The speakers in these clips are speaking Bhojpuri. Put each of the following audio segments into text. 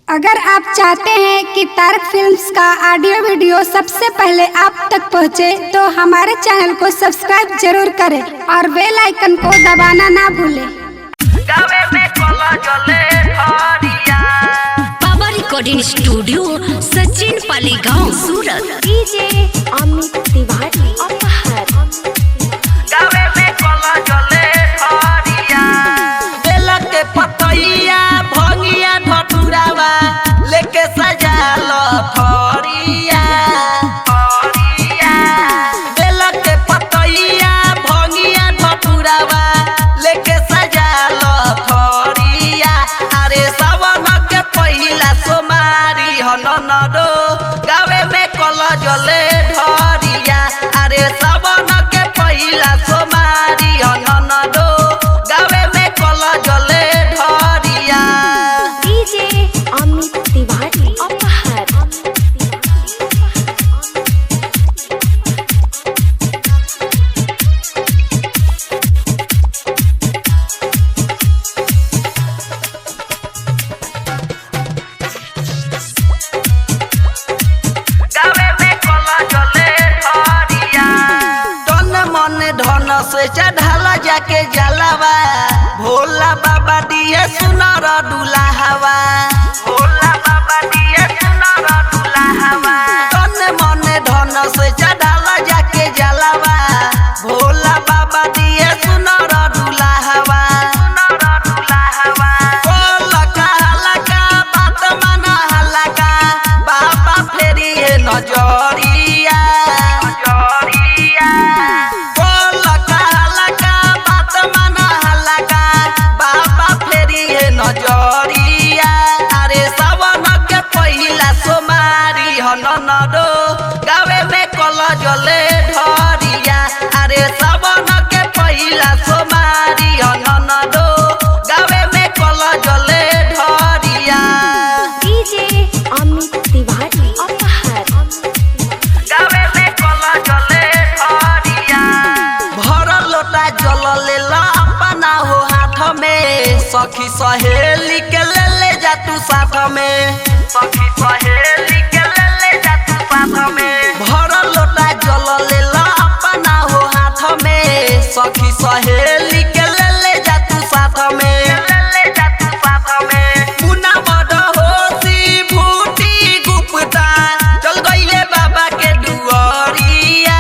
अगर आप चाहते हैं कि तारक फिल्म्स का ऑडियो वीडियो सबसे पहले आप तक पहुंचे, तो हमारे चैनल को सब्सक्राइब जरूर करें और बेल आइकन को दबाना ना भूलें। बाबा रिकॉर्डिंग स्टूडियो सचिन पाली गाँव सूरत। डीजे अमित तिवारी अपहर पतैया भंगिया भटुरावा लेके सजा लो थोरिया बेल के पतैया भंगिया भटुरावा लेके सजा लो थोरिया। अरे सावन के पहिला सोमारी हननदो गावे में कल जले ढरिया। अरे सावन के पहिला सोमारी हननदो गावे में कल जले डीजे अमित तिवारी अपहर गावे में कल जले ढरिया। तन मन धन से चढ़ाला जाके जलावा भोला बाबा दिए सुनर दुल्हावा। भोला बाबा दिए सुनर दुल्हावा। तन मन धन से चढ़ाला जाके जलावा भोला बाबा दिए सुनर दुल्हावा। सुनर दुल्हावा लका लका बात मना हलका बाबा फेरी है नजरिया। नजरिया लका लका बात मना हलका बाबा फेरी है नजरिया। अरे सावन के पहिला सोमारी हननदो गावे में कल जले ढरिया। अरे सावन के पहिला सोमारी हननदो गावे में कल जले ढरिया। डीजे अमित तिवारी अपहर गावे में कल जले ढरिया। भर लोटा जल लेला अपना हो हाथ में सखी सहेली के ले जा तू साथ में। सखी सहेली के ले जा तू साथ में। भर लोटा जल लेला अपना हो हाथ में सखी सहेली के ले जा तू साथ में। ले जा तू साथ में। पुना बड़ होशी भूटी गुप्ता चल गईले बाबा के दुआरिया।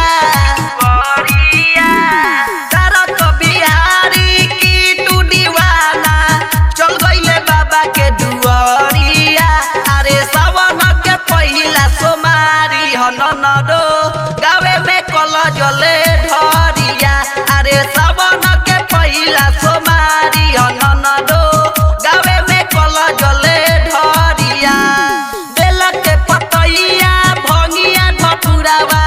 तारक बिहारी की टू दीवाना चल गईले बाबा के दुआरिया। अरे सावन के पहिला सोमारी हननदो गावे में कल जले ढरिया। अरे सावन के पहिला सोमारी हननदो गावे में कल जले ढरिया। बेल के पतैया भंगिया भटुरावा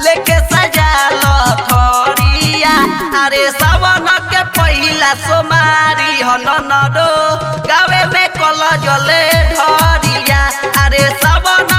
लेके सजा लो थोरिया। अरे सावन के पहिला सोमारी हननदो गावे में कल जले ढरिया। अरे सावन